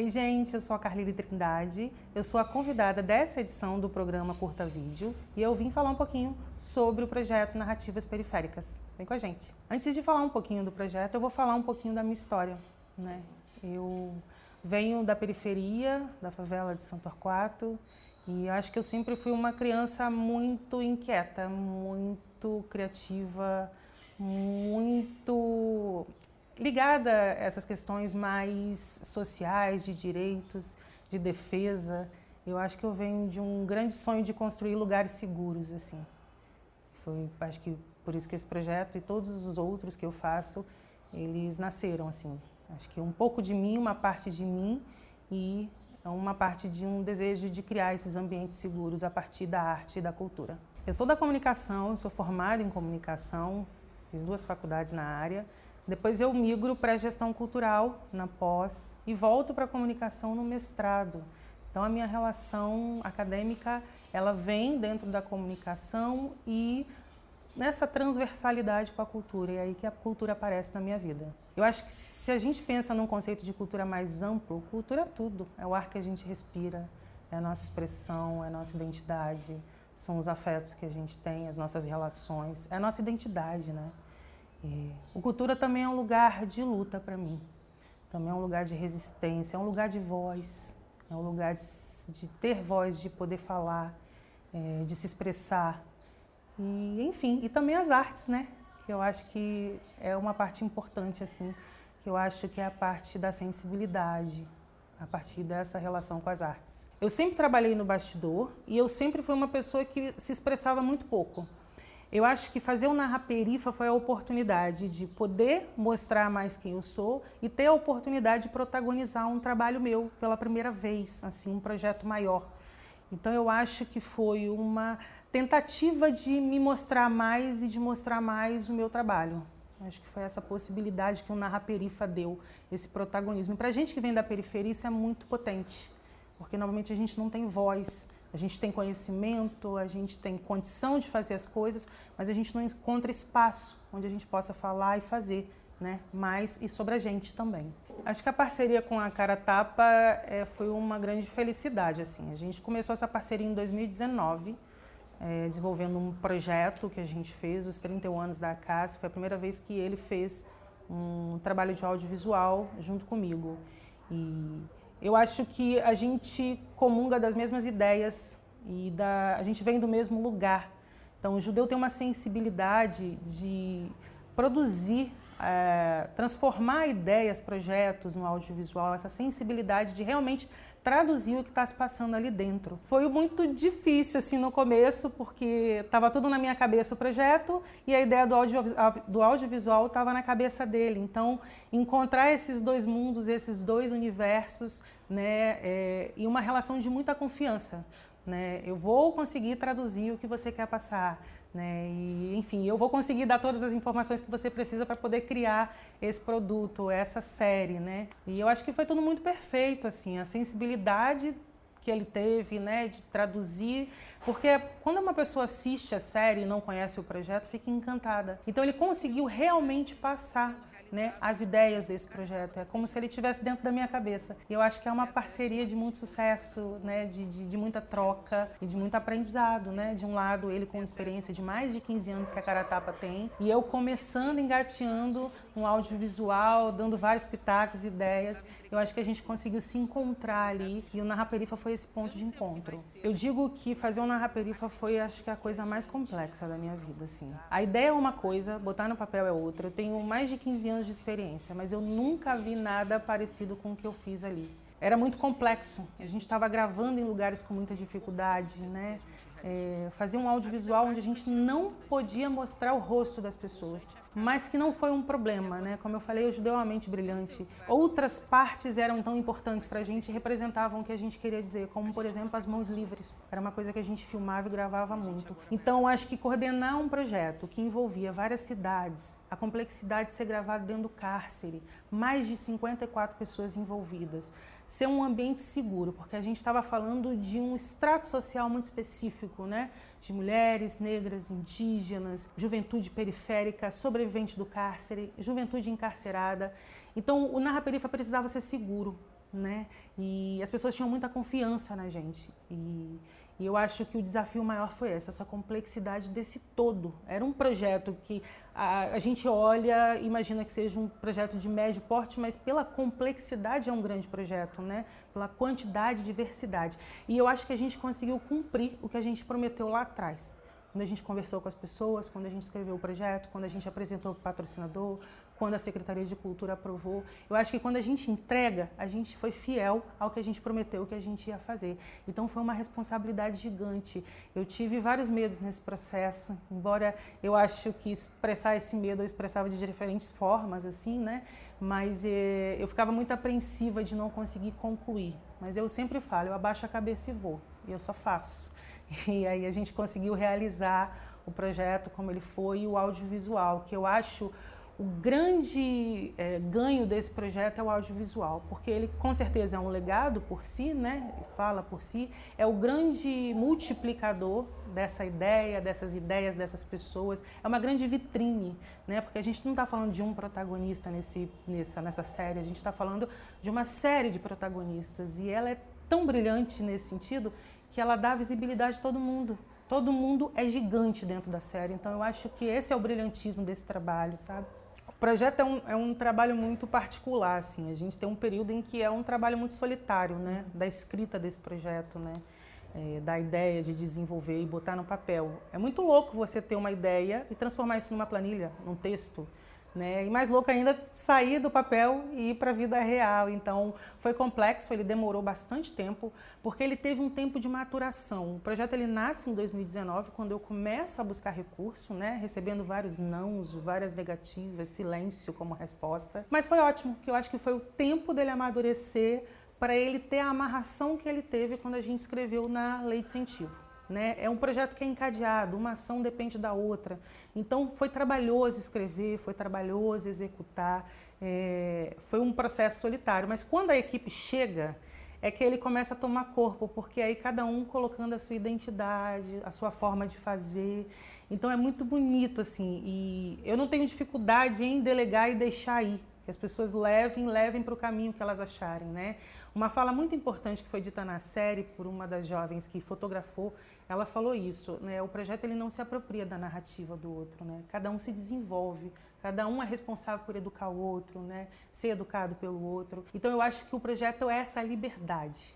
Oi gente, eu sou a Carlyle Trindade, eu sou a convidada dessa edição do programa Curta Vídeo e eu vim falar um pouquinho sobre o projeto Narrativas Periféricas. Vem com a gente. Antes de falar um pouquinho do projeto, eu vou falar um pouquinho da minha história, né? Eu venho da periferia, da favela de São Torquato, e eu acho que eu sempre fui uma criança muito inquieta, muito criativa, muito ligada a essas questões mais sociais, de direitos, de defesa. Eu acho que eu venho de um grande sonho de construir lugares seguros, assim. Acho que por isso que esse projeto e todos os outros que eu faço, eles nasceram, assim. Acho que um pouco de mim, uma parte de mim e uma parte de um desejo de criar esses ambientes seguros a partir da arte e da cultura. Eu sou da comunicação, sou formada em comunicação, fiz 2 faculdades na área. Depois eu migro para a gestão cultural na pós e volto para a comunicação no mestrado. Então a minha relação acadêmica, ela vem dentro da comunicação e nessa transversalidade com a cultura, e é aí que a cultura aparece na minha vida. Eu acho que se a gente pensa num conceito de cultura mais amplo, cultura é tudo, é o ar que a gente respira, é a nossa expressão, é a nossa identidade, são os afetos que a gente tem, as nossas relações, é a nossa identidade, né? E o cultura também é um lugar de luta para mim, também é um lugar de resistência, é um lugar de voz, é um lugar de ter voz, de poder falar, de se expressar. E, enfim, e também as artes, né? Que eu acho que é uma parte importante, assim, que eu acho que é a parte da sensibilidade, a partir dessa relação com as artes. Eu sempre trabalhei no bastidor e eu sempre fui uma pessoa que se expressava muito pouco. Eu acho que fazer o Narra Perifa foi a oportunidade de poder mostrar mais quem eu sou e ter a oportunidade de protagonizar um trabalho meu pela primeira vez, assim, um projeto maior. Então eu acho que foi uma tentativa de me mostrar mais e de mostrar mais o meu trabalho. Acho que foi essa possibilidade que o Narra Perifa deu, esse protagonismo. Para a gente que vem da periferia, isso é muito potente, porque normalmente a gente não tem voz, a gente tem conhecimento, a gente tem condição de fazer as coisas, mas a gente não encontra espaço onde a gente possa falar e fazer, né? Mais e sobre a gente também. Acho que a parceria com a Cara Tapa foi uma grande felicidade, assim. A gente começou essa parceria em 2019, desenvolvendo um projeto que a gente fez, os 31 anos da CAS. Foi a primeira vez que ele fez um trabalho de audiovisual junto comigo. E eu acho que a gente comunga das mesmas ideias e a gente vem do mesmo lugar. Então, o judeu tem uma sensibilidade de produzir, transformar ideias, projetos no audiovisual, essa sensibilidade de realmente traduzir o que está se passando ali dentro. Foi muito difícil assim no começo, porque estava tudo na minha cabeça o projeto e a ideia do audiovisual estava na cabeça dele. Então, encontrar esses 2 mundos, esses 2 universos, né, e uma relação de muita confiança. Né? Eu vou conseguir traduzir o que você quer passar, né? E, enfim, eu vou conseguir dar todas as informações que você precisa para poder criar esse produto, essa série, né? E eu acho que foi tudo muito perfeito, assim, a sensibilidade que ele teve, né, de traduzir, porque quando uma pessoa assiste a série e não conhece o projeto, fica encantada. Então ele conseguiu realmente passar, né, as ideias desse projeto. É como se ele estivesse dentro da minha cabeça. E eu acho que é uma parceria de muito sucesso, né, de muita troca e de muito aprendizado, né? De um lado, ele com experiência de mais de 15 anos que a Cara Tapa tem, e eu começando, engateando um audiovisual, dando vários pitacos, ideias. Eu acho que a gente conseguiu se encontrar ali e o Narra Perifa foi esse ponto de encontro. Eu digo que fazer o Narra Perifa foi, acho que, a coisa mais complexa da minha vida, assim. A ideia é uma coisa, botar no papel é outra. Eu tenho mais de 15 anos de experiência, mas eu nunca vi nada parecido com o que eu fiz ali. Era muito complexo, a gente estava gravando em lugares com muita dificuldade, né? Fazer um audiovisual onde a gente não podia mostrar o rosto das pessoas, mas que não foi um problema, né? Como eu falei, o judeu é uma mente brilhante. Outras partes eram tão importantes para a gente e representavam o que a gente queria dizer, como, por exemplo, as mãos livres. Era uma coisa que a gente filmava e gravava muito. Então, acho que coordenar um projeto que envolvia várias cidades, a complexidade de ser gravado dentro do cárcere, mais de 54 pessoas envolvidas, ser um ambiente seguro, porque a gente estava falando de um extrato social muito específico, né? De mulheres, negras, indígenas, juventude periférica, sobrevivente do cárcere, juventude encarcerada. Então, o Narra Perifa precisava ser seguro. né? E as pessoas tinham muita confiança na gente. E eu acho que o desafio maior foi essa complexidade desse todo. Era um projeto que a gente olha, imagina que seja um projeto de médio porte, mas pela complexidade é um grande projeto, né? Pela quantidade e diversidade. E eu acho que a gente conseguiu cumprir o que a gente prometeu lá atrás. Quando a gente conversou com as pessoas, quando a gente escreveu o projeto, quando a gente apresentou para o patrocinador, quando a Secretaria de Cultura aprovou. Eu acho que quando a gente entrega, a gente foi fiel ao que a gente prometeu que a gente ia fazer. Então foi uma responsabilidade gigante. Eu tive vários medos nesse processo, embora eu acho que expressar esse medo eu expressava de diferentes formas, assim, né? Mas eu ficava muito apreensiva de não conseguir concluir. Mas eu sempre falo, eu abaixo a cabeça e vou, e eu só faço. E aí a gente conseguiu realizar o projeto como ele foi e o audiovisual, que eu acho o grande ganho desse projeto é o audiovisual, porque ele com certeza é um legado por si, né? Fala por si, é o grande multiplicador dessa ideia, dessas ideias, dessas pessoas, é uma grande vitrine, né? Porque a gente não está falando de um protagonista nessa série, a gente está falando de uma série de protagonistas e ela é tão brilhante nesse sentido que ela dá visibilidade a todo mundo. Todo mundo é gigante dentro da série, então eu acho que esse é o brilhantismo desse trabalho, sabe? O projeto é um trabalho muito particular, assim, a gente tem um período em que é um trabalho muito solitário, né? Da escrita desse projeto, né? Da ideia de desenvolver e botar no papel. É muito louco você ter uma ideia e transformar isso numa planilha, num texto, né? E mais louco ainda sair do papel e ir para a vida real. Então foi complexo, ele demorou bastante tempo, porque ele teve um tempo de maturação. O projeto ele nasce em 2019, quando eu começo a buscar recurso, né? Recebendo vários nãos, várias negativas, silêncio como resposta. Mas foi ótimo, que eu acho que foi o tempo dele amadurecer para ele ter a amarração que ele teve quando a gente escreveu na Lei de Incentivo. Né? É um projeto que é encadeado, uma ação depende da outra. Então foi trabalhoso escrever, foi trabalhoso executar, foi um processo solitário. Mas quando a equipe chega, é que ele começa a tomar corpo, porque aí cada um colocando a sua identidade, a sua forma de fazer. Então é muito bonito, assim, e eu não tenho dificuldade em delegar e deixar ir. Que as pessoas levem para o caminho que elas acharem, né? Uma fala muito importante que foi dita na série por uma das jovens que fotografou, ela falou isso, né? O projeto ele não se apropria da narrativa do outro, né? Cada um se desenvolve, cada um é responsável por educar o outro, né? Ser educado pelo outro. Então eu acho que o projeto é essa liberdade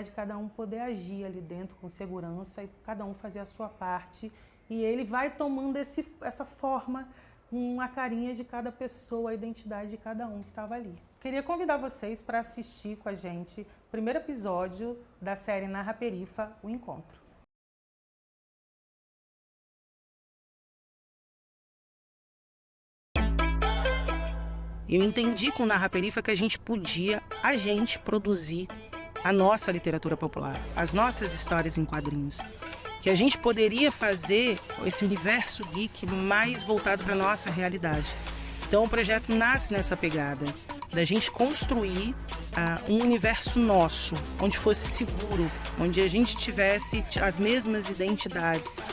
de cada um poder agir ali dentro com segurança e cada um fazer a sua parte. E ele vai tomando essa forma com a carinha de cada pessoa, a identidade de cada um que estava ali. Queria convidar vocês para assistir com a gente o primeiro episódio da série Narra Perifa, O Encontro. Eu entendi com Narra Perifa que a gente podia, produzir a nossa literatura popular, as nossas histórias em quadrinhos. Que a gente poderia fazer esse universo geek mais voltado para a nossa realidade. Então o projeto nasce nessa pegada, da gente construir um universo nosso, onde fosse seguro, onde a gente tivesse as mesmas identidades.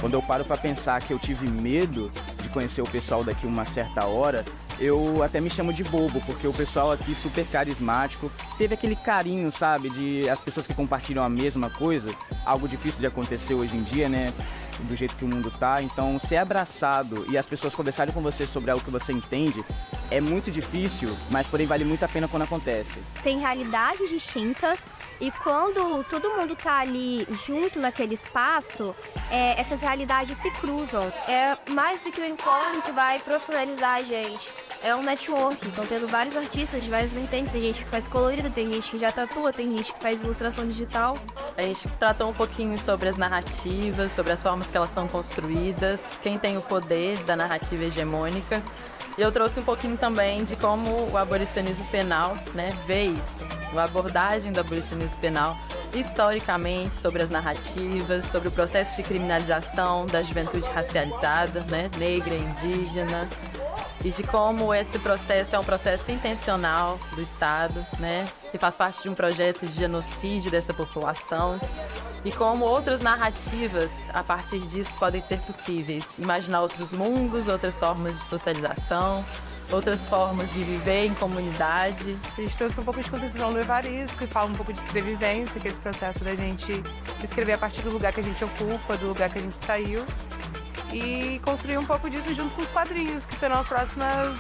Quando eu paro para pensar que eu tive medo de conhecer o pessoal daqui uma certa hora, eu até me chamo de bobo, porque o pessoal aqui super carismático, teve aquele carinho, sabe, de as pessoas que compartilham a mesma coisa, algo difícil de acontecer hoje em dia, né, do jeito que o mundo tá. Então, ser abraçado e as pessoas conversarem com você sobre algo que você entende é muito difícil, mas porém vale muito a pena quando acontece. Tem realidades distintas e quando todo mundo tá ali junto naquele espaço, essas realidades se cruzam. É mais do que um encontro que vai profissionalizar a gente. É um network, estão tendo vários artistas de várias vertentes, tem gente que faz colorido, tem gente que já tatua, tem gente que faz ilustração digital. A gente tratou um pouquinho sobre as narrativas, sobre as formas que elas são construídas, quem tem o poder da narrativa hegemônica. E eu trouxe um pouquinho também de como o abolicionismo penal, né, vê isso, a abordagem do abolicionismo penal historicamente sobre as narrativas, sobre o processo de criminalização da juventude racializada, né, negra, indígena, e de como esse processo é um processo intencional do Estado, né, que faz parte de um projeto de genocídio dessa população. e como outras narrativas, a partir disso, podem ser possíveis. Imaginar outros mundos, outras formas de socialização, outras formas de viver em comunidade. A gente trouxe um pouco de concepção do Evaristo, que fala um pouco de escrevivência, que é esse processo da gente escrever a partir do lugar que a gente ocupa, do lugar que a gente saiu. E construir um pouco disso junto com os quadrinhos, que serão as próximas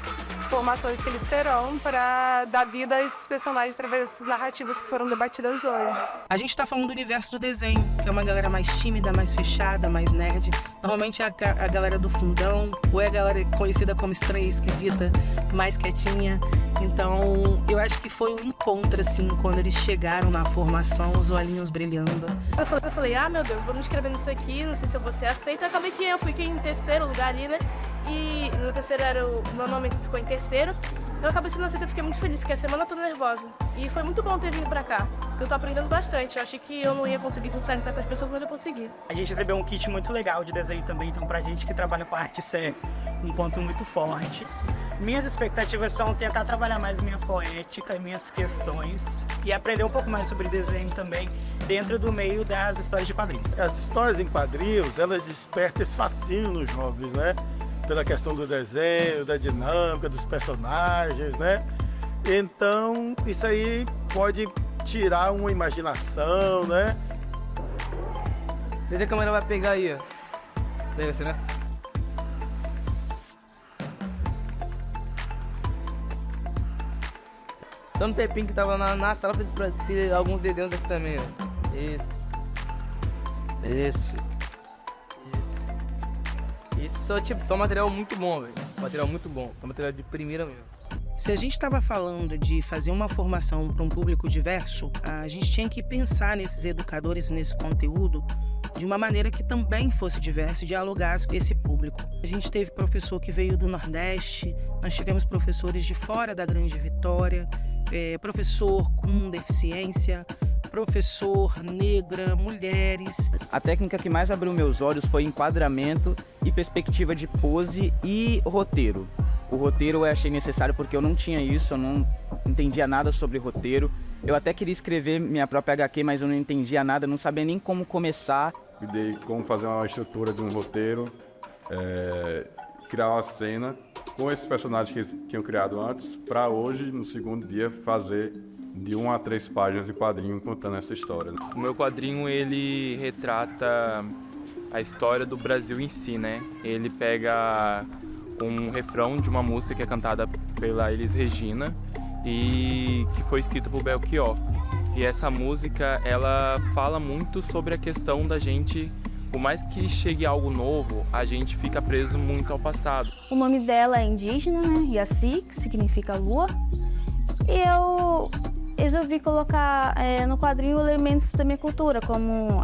formações que eles terão para dar vida a esses personagens através dessas narrativas que foram debatidas hoje. A gente está falando do universo do desenho, que é uma galera mais tímida, mais fechada, mais nerd. Normalmente é a galera do fundão, ou é a galera conhecida como estranha, esquisita, mais quietinha. Então, eu acho que foi um encontro, assim, quando eles chegaram na formação, os olhinhos brilhando. Eu falei, meu Deus, vamos escrever nisso aqui, não sei se eu vou ser aceita. Acabei que eu fiquei em terceiro lugar ali, né? E no terceiro era o meu nome que ficou em terceiro. Eu acabei sendo aceita, eu fiquei muito feliz, fiquei a semana toda nervosa. E foi muito bom ter vindo pra cá, porque eu tô aprendendo bastante. Eu achei que eu não ia conseguir socializar com as pessoas, mas eu consegui. A gente recebeu um kit muito legal de desenho também, então pra gente que trabalha com arte isso é um ponto muito forte. Minhas expectativas são tentar trabalhar mais minha poética, minhas questões e aprender um pouco mais sobre desenho também dentro do meio das histórias de quadrinhos. As histórias em quadrinhos, elas despertam esse fascínio nos jovens, né? Pela questão do desenho, da dinâmica, dos personagens, né? Então, isso aí pode tirar uma imaginação, né? Desde a câmera vai pegar aí, ó. Pega assim, né? Só no tempinho que tava na sala, fiz alguns desenhos aqui também, ó. Isso. Isso, só material muito bom, velho. Material muito bom. Só material de primeira mesmo. Se a gente estava falando de fazer uma formação para um público diverso, a gente tinha que pensar nesses educadores, nesse conteúdo, de uma maneira que também fosse diversa e dialogasse com esse público. A gente teve professor que veio do Nordeste, nós tivemos professores de fora da Grande Vitória, professor com deficiência, professor negra, mulheres. A técnica que mais abriu meus olhos foi enquadramento e perspectiva de pose e roteiro. O roteiro eu achei necessário porque eu não tinha isso, eu não entendia nada sobre roteiro. Eu até queria escrever minha própria HQ, mas eu não entendia nada, não sabia nem como começar. Ideia como fazer uma estrutura de um roteiro, criar uma cena com esses personagens que eles tinham criado antes, para hoje, no segundo dia, fazer de 1 a 3 páginas de quadrinho contando essa história. O meu quadrinho, ele retrata a história do Brasil em si, né? Ele pega um refrão de uma música que é cantada pela Elis Regina e que foi escrita por Belchior. E essa música, ela fala muito sobre a questão da gente, por mais que chegue algo novo, a gente fica preso muito ao passado. O nome dela é indígena, né? Yaci, que significa lua. E eu resolvi colocar no quadrinho elementos da minha cultura, como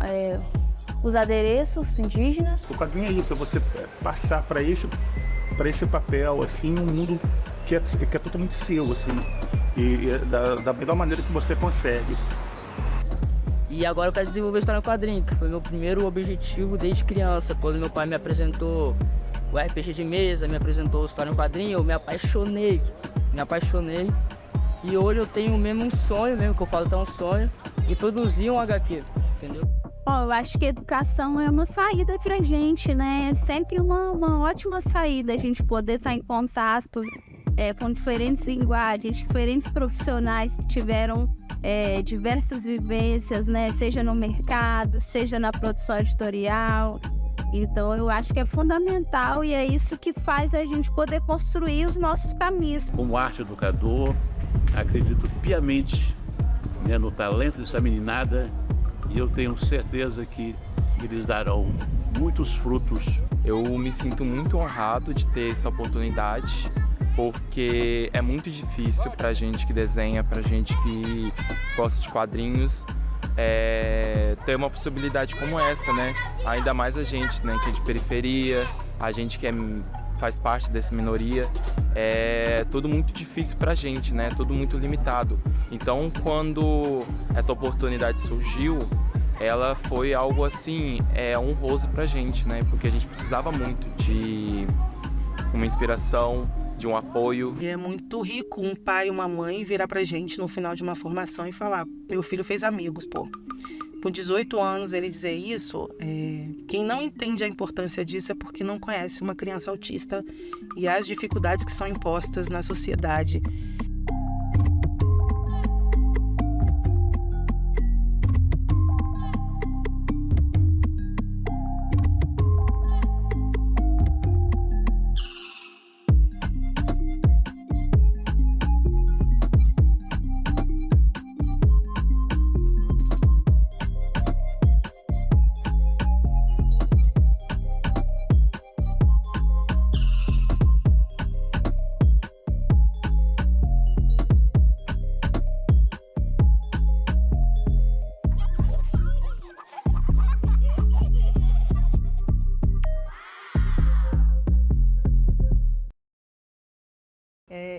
os adereços indígenas. O quadrinho é isso, é você passar para esse papel, assim, um mundo que é totalmente seu, assim, e da melhor maneira que você consegue. E agora eu quero desenvolver história em quadrinho, que foi meu primeiro objetivo desde criança. Quando meu pai me apresentou o RPG de mesa, me apresentou história em quadrinho, eu me apaixonei. E hoje eu tenho mesmo um sonho, mesmo que eu falo que é um sonho, de produzir um HQ, entendeu? Eu acho que a educação é uma saída pra gente, né? É sempre uma ótima saída a gente poder estar em contato com diferentes linguagens, diferentes profissionais que tiveram diversas vivências, né? Seja no mercado, seja na produção editorial. Então eu acho que é fundamental e é isso que faz a gente poder construir os nossos caminhos. Como arte educador, acredito piamente, né, no talento dessa meninada e eu tenho certeza que eles darão muitos frutos. Eu me sinto muito honrado de ter essa oportunidade, porque é muito difícil pra gente que desenha, pra gente que gosta de quadrinhos, ter uma possibilidade como essa, né? Ainda mais a gente, né, que é de periferia, a gente que faz parte dessa minoria, é tudo muito difícil pra gente, né? Tudo muito limitado. Então, quando essa oportunidade surgiu, ela foi algo assim, honroso pra gente, né? Porque a gente precisava muito de uma inspiração, de um apoio. E é muito rico um pai e uma mãe virar pra gente no final de uma formação e falar: meu filho fez amigos, pô. Com 18 anos, ele dizer isso, quem não entende a importância disso é porque não conhece uma criança autista e as dificuldades que são impostas na sociedade.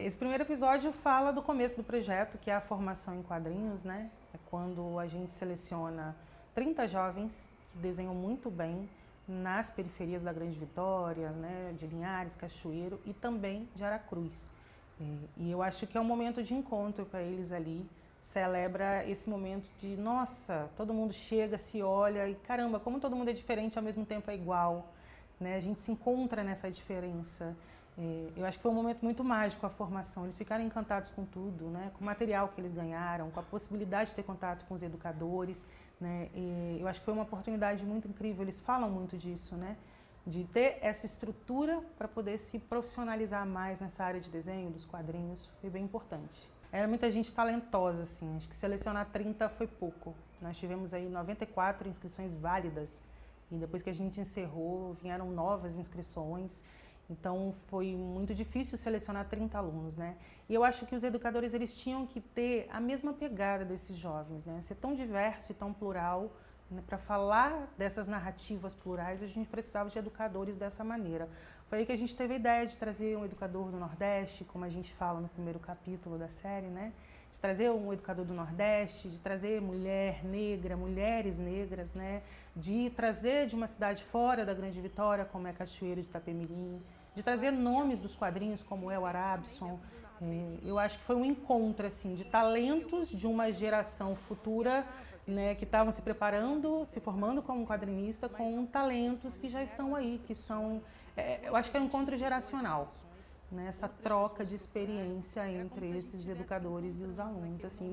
Esse primeiro episódio fala do começo do projeto, que é a formação em quadrinhos, né? É quando a gente seleciona 30 jovens que desenham muito bem nas periferias da Grande Vitória, né? De Linhares, Cachoeiro e também de Aracruz. E eu acho que é um momento de encontro para eles ali, celebra esse momento de, nossa, todo mundo chega, se olha e caramba, como todo mundo é diferente, ao mesmo tempo é igual, né? A gente se encontra nessa diferença. Eu acho que foi um momento muito mágico a formação, eles ficaram encantados com tudo, né? Com o material que eles ganharam, com a possibilidade de ter contato com os educadores, né? Eu acho que foi uma oportunidade muito incrível, eles falam muito disso, né? De ter essa estrutura para poder se profissionalizar mais nessa área de desenho, dos quadrinhos, foi bem importante. Era muita gente talentosa, assim, acho que selecionar 30 foi pouco. Nós tivemos aí 94 inscrições válidas e depois que a gente encerrou, vieram novas inscrições. Então, foi muito difícil selecionar 30 alunos, né? E eu acho que os educadores, eles tinham que ter a mesma pegada desses jovens, né? Ser tão diverso e tão plural, né? Para falar dessas narrativas plurais, a gente precisava de educadores dessa maneira. Foi aí que a gente teve a ideia de trazer um educador do Nordeste, como a gente fala no primeiro capítulo da série, né? De trazer um educador do Nordeste, de trazer mulher negra, mulheres negras, né? De trazer de uma cidade fora da Grande Vitória, como é Cachoeiro de Itapemirim, de trazer nomes dos quadrinhos, como é o Arabson. Eu acho que foi um encontro assim, de talentos de uma geração futura, né, que estavam se preparando, se formando como quadrinista, com talentos que já estão aí, que são... eu acho que é um encontro geracional, né, essa troca de experiência entre esses educadores e os alunos. Assim,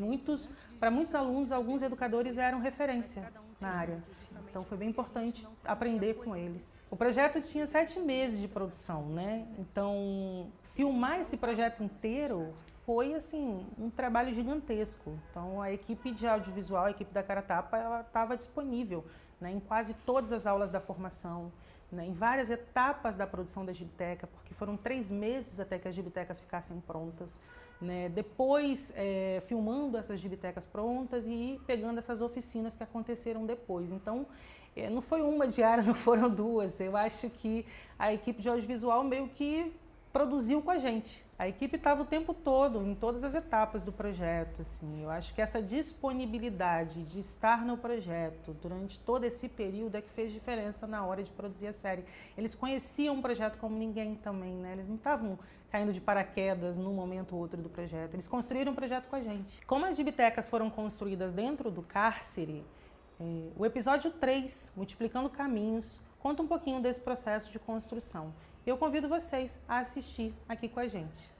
para muitos alunos, alguns educadores eram referência na área. Então foi bem importante aprender com eles. O projeto tinha 7 meses de produção, né? Então filmar esse projeto inteiro foi assim um trabalho gigantesco. Então a equipe de audiovisual, a equipe da Cara Tapa, ela estava disponível, né, em quase todas as aulas da formação, né, em várias etapas da produção da gibiteca, porque foram 3 meses até que as gibitecas ficassem prontas, né, depois filmando essas gibitecas prontas e pegando essas oficinas que aconteceram depois. Então, não foi uma diária, não foram 2. Eu acho que a equipe de audiovisual meio que produziu com a gente. A equipe estava o tempo todo, em todas as etapas do projeto. Assim. Eu acho que essa disponibilidade de estar no projeto durante todo esse período é que fez diferença na hora de produzir a série. Eles conheciam o projeto como ninguém também, né? Eles não estavam caindo de paraquedas num momento ou outro do projeto. Eles construíram o projeto com a gente. Como as gibitecas foram construídas dentro do cárcere, o episódio 3, Multiplicando Caminhos, conta um pouquinho desse processo de construção. Eu convido vocês a assistir aqui com a gente.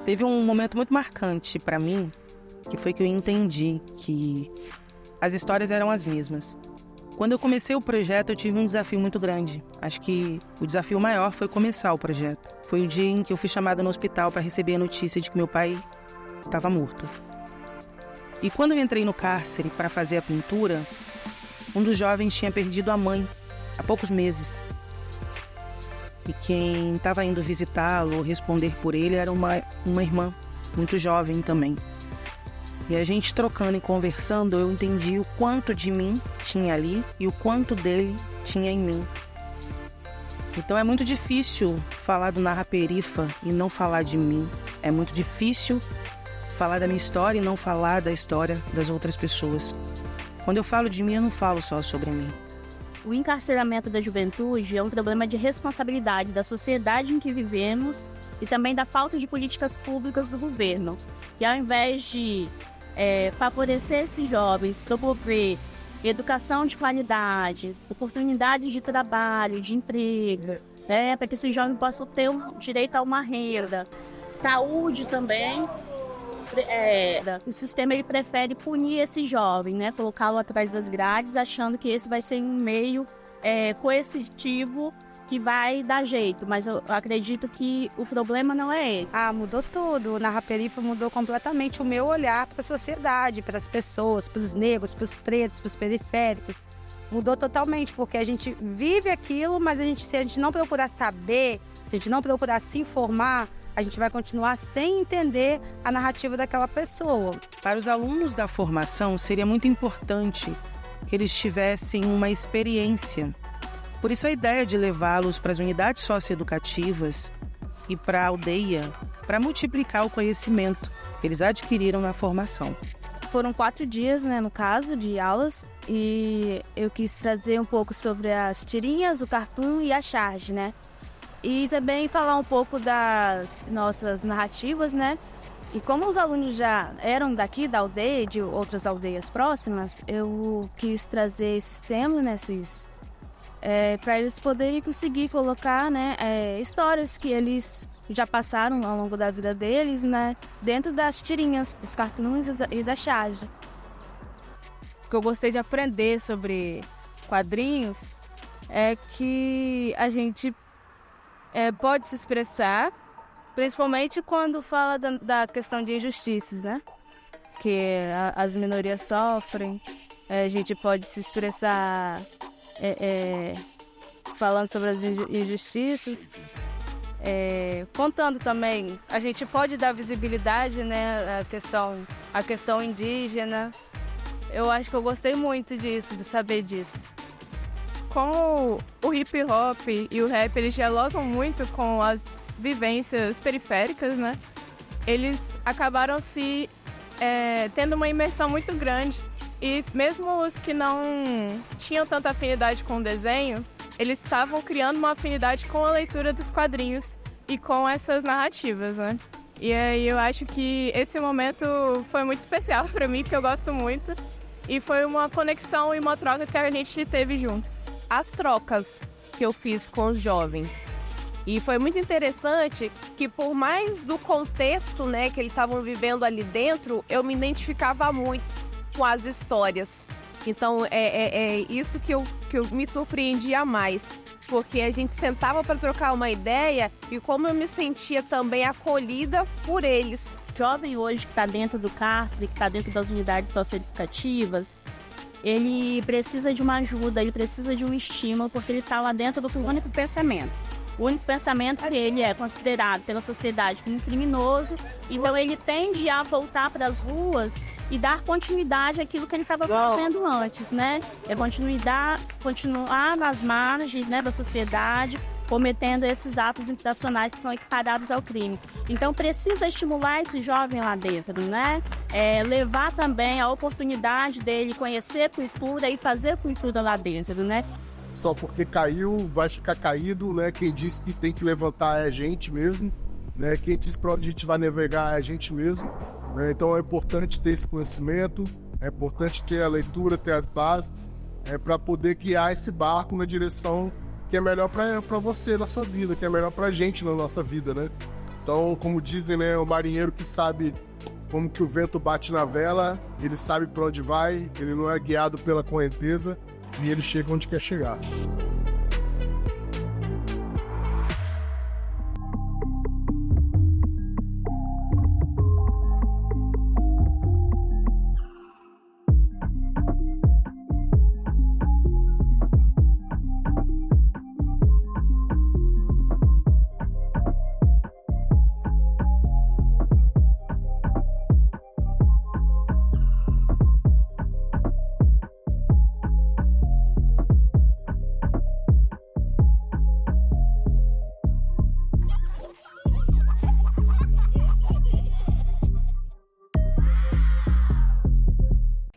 Teve um momento muito marcante para mim, que foi que eu entendi que as histórias eram as mesmas. Quando eu comecei o projeto, eu tive um desafio muito grande. Acho que o desafio maior foi começar o projeto. Foi o dia em que eu fui chamada no hospital para receber a notícia de que meu pai estava morto. E quando eu entrei no cárcere para fazer a pintura, um dos jovens tinha perdido a mãe há poucos meses. E quem estava indo visitá-lo ou responder por ele era uma irmã, muito jovem também. E a gente trocando e conversando, eu entendi o quanto de mim tinha ali e o quanto dele tinha em mim. Então é muito difícil falar do Narra Perifa e não falar de mim. É muito difícil falar da minha história e não falar da história das outras pessoas. Quando eu falo de mim, eu não falo só sobre mim. o encarceramento da juventude é um problema de responsabilidade da sociedade em que vivemos e também da falta de políticas públicas do governo. E ao invés de favorecer esses jovens, promover educação de qualidade, oportunidades de trabalho, de emprego, para que esses jovens possam ter um direito a uma renda, saúde também. O sistema ele prefere punir esse jovem, colocá-lo atrás das grades, achando que esse vai ser um meio coercitivo que vai dar jeito, mas eu acredito que o problema não é esse. Mudou tudo. Na Raperifa mudou completamente o meu olhar para a sociedade, para as pessoas, para os negros, para os pretos, para os periféricos. Mudou totalmente, porque a gente vive aquilo, mas se a gente não procurar saber, se a gente não procurar se informar, a gente vai continuar sem entender a narrativa daquela pessoa. Para os alunos da formação, seria muito importante que eles tivessem uma experiência. Por isso a ideia de levá-los para as unidades socioeducativas e para a aldeia, para multiplicar o conhecimento que eles adquiriram na formação. Foram 4 dias, no caso, de aulas, e eu quis trazer um pouco sobre as tirinhas, o cartoon e a charge, E também falar um pouco das nossas narrativas, E como os alunos já eram daqui da aldeia e de outras aldeias próximas, eu quis trazer esses temas, para eles poderem conseguir colocar, histórias que eles já passaram ao longo da vida deles, dentro das tirinhas, dos cartoons e da charge. O que eu gostei de aprender sobre quadrinhos é que a gente pode se expressar, principalmente quando fala da questão de injustiças, Que as minorias sofrem. A gente pode se expressar falando sobre as injustiças, contando também. A gente pode dar visibilidade, à questão indígena. Eu acho que eu gostei muito disso, de saber disso. Como o hip hop e o rap, eles dialogam muito com as vivências periféricas, Eles acabaram tendo uma imersão muito grande. E mesmo os que não tinham tanta afinidade com o desenho, eles estavam criando uma afinidade com a leitura dos quadrinhos e com essas narrativas, E aí eu acho que esse momento foi muito especial para mim, porque eu gosto muito. E foi uma conexão e uma troca que a gente teve junto. As trocas que eu fiz com os jovens. E foi muito interessante que, por mais do contexto, que eles estavam vivendo ali dentro, eu me identificava muito com as histórias. Então, é isso que eu me surpreendia mais. Porque a gente sentava para trocar uma ideia e como eu me sentia também acolhida por eles. O jovem hoje que está dentro do cárcere, que está dentro das unidades socioeducativas, ele precisa de uma ajuda, ele precisa de um estímulo, porque ele está lá dentro do único pensamento. O único pensamento que ele é considerado pela sociedade como criminoso, então ele tende a voltar para as ruas e dar continuidade àquilo que ele estava fazendo antes, continuar nas margens, da sociedade, cometendo esses atos infracionais que são equiparados ao crime. Então precisa estimular esse jovem lá dentro, levar também a oportunidade dele conhecer cultura e fazer cultura lá dentro, Só porque caiu, vai ficar caído, Quem disse que tem que levantar é a gente mesmo, Quem disse para onde a gente vai navegar é a gente mesmo, Então é importante ter esse conhecimento, é importante ter a leitura, ter as bases, para poder guiar esse barco na direção que é melhor para você na sua vida, que é melhor para a gente na nossa vida, Então, como dizem, o marinheiro que sabe como que o vento bate na vela, ele sabe para onde vai, ele não é guiado pela correnteza, e ele chega onde quer chegar.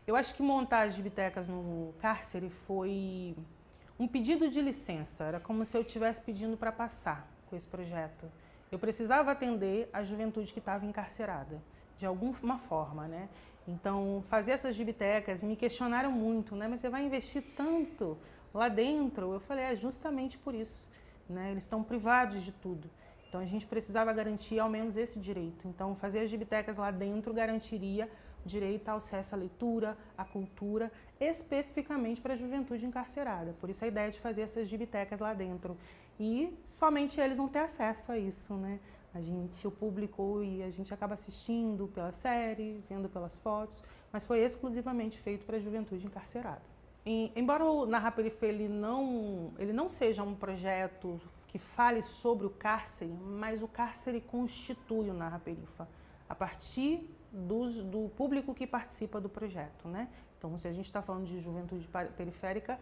Eu acho que montar as bibliotecas no cárcere foi um pedido de licença, era como se eu estivesse pedindo para passar com esse projeto. Eu precisava atender a juventude que estava encarcerada, de alguma forma, né? Então, fazer essas gibitecas, e me questionaram muito, né? Mas você vai investir tanto lá dentro? Eu falei, é justamente por isso, né? Eles estão privados de tudo. Então, a gente precisava garantir ao menos esse direito. Então, fazer as gibitecas lá dentro garantiria o direito ao acesso à leitura, à cultura, especificamente para a juventude encarcerada. Por isso a ideia de fazer essas gibitecas lá dentro. E somente eles vão ter acesso a isso, né? O público, e a gente acaba assistindo pela série, vendo pelas fotos, mas foi exclusivamente feito para a juventude encarcerada. Embora o Narra Perifa ele não seja um projeto que fale sobre o cárcere, mas o cárcere constitui o Narra Perifa, a partir do público que participa do projeto, né? Então, se a gente está falando de juventude periférica,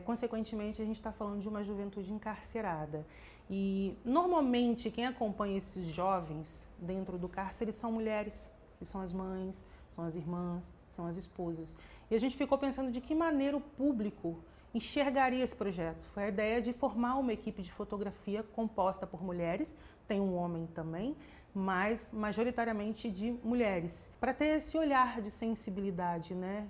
consequentemente, a gente está falando de uma juventude encarcerada. E, normalmente, quem acompanha esses jovens dentro do cárcere são mulheres, que são as mães, são as irmãs, são as esposas. E a gente ficou pensando de que maneira o público enxergaria esse projeto. Foi a ideia de formar uma equipe de fotografia composta por mulheres, tem um homem também, mas majoritariamente de mulheres, para ter esse olhar de sensibilidade, né?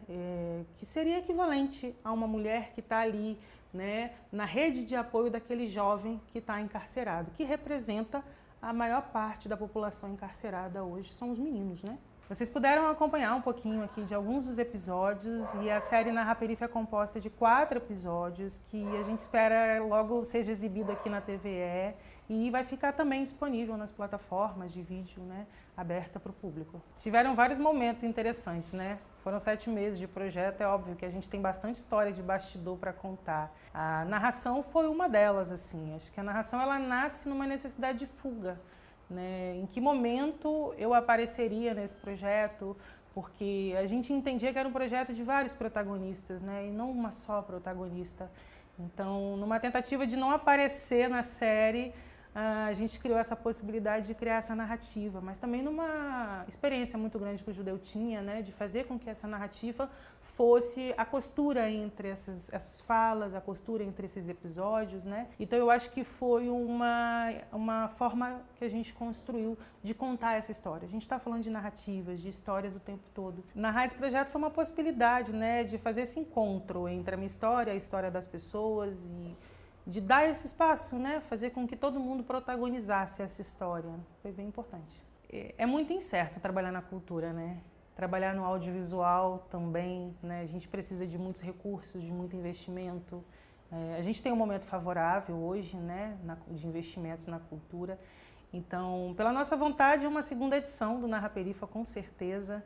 Que seria equivalente a uma mulher que está ali, né, na rede de apoio daquele jovem que está encarcerado, que representa a maior parte da população encarcerada hoje, são os meninos, né? Vocês puderam acompanhar um pouquinho aqui de alguns dos episódios, e a série Narra Perifa é composta de 4 episódios que a gente espera logo seja exibido aqui na TVE e vai ficar também disponível nas plataformas de vídeo, né, aberta para o público. Tiveram vários momentos interessantes, né? Foram 7 meses de projeto, é óbvio que a gente tem bastante história de bastidor para contar. A narração foi uma delas, assim. Acho que a narração ela nasce numa necessidade de fuga, né? Em que momento eu apareceria nesse projeto, porque a gente entendia que era um projeto de vários protagonistas, né? E não uma só protagonista. Então, numa tentativa de não aparecer na série, a gente criou essa possibilidade de criar essa narrativa, mas também numa experiência muito grande que o Judeu tinha, né, de fazer com que essa narrativa fosse a costura entre essas falas, a costura entre esses episódios, né? Então eu acho que foi uma forma que a gente construiu de contar essa história. A gente está falando de narrativas, de histórias o tempo todo. Narrar esse projeto foi uma possibilidade, né, de fazer esse encontro entre a minha história, a história das pessoas e de dar esse espaço, né? Fazer com que todo mundo protagonizasse essa história. Foi bem importante. É muito incerto trabalhar na cultura, né? Trabalhar no audiovisual também, né? A gente precisa de muitos recursos, de muito investimento. A gente tem um momento favorável hoje, né? De investimentos na cultura. Então, pela nossa vontade, uma segunda edição do Narra Perifa, com certeza.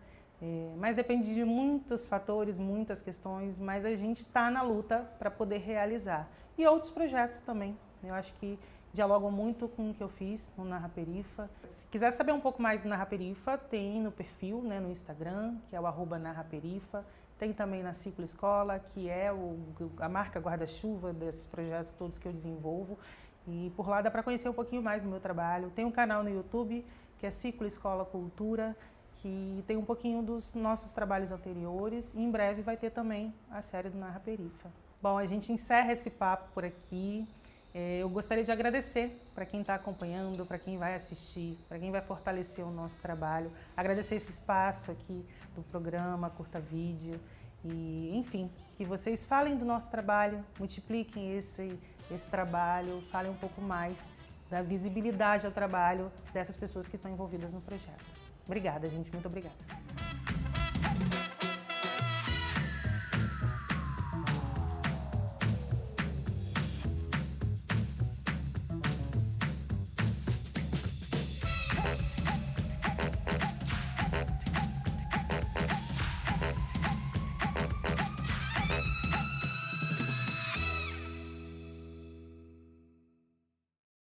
Mas depende de muitos fatores, muitas questões, mas a gente está na luta para poder realizar. E outros projetos também. Eu acho que dialogam muito com o que eu fiz no Narra Perifa. Se quiser saber um pouco mais do Narra Perifa, tem no perfil, né, no Instagram, que é o @narraperifa. Tem também na Ciclo Escola, que é a marca guarda-chuva desses projetos todos que eu desenvolvo. E por lá dá para conhecer um pouquinho mais do meu trabalho. Tem um canal no YouTube, que é Ciclo Escola Cultura, que tem um pouquinho dos nossos trabalhos anteriores. E em breve vai ter também a série do Narra Perifa. Bom, a gente encerra esse papo por aqui. Eu gostaria de agradecer para quem está acompanhando, para quem vai assistir, para quem vai fortalecer o nosso trabalho. Agradecer esse espaço aqui do programa Curta Vídeo. E, enfim, que vocês falem do nosso trabalho, multipliquem esse trabalho, falem um pouco mais da visibilidade ao trabalho dessas pessoas que estão envolvidas no projeto. Obrigada, gente. Muito obrigada.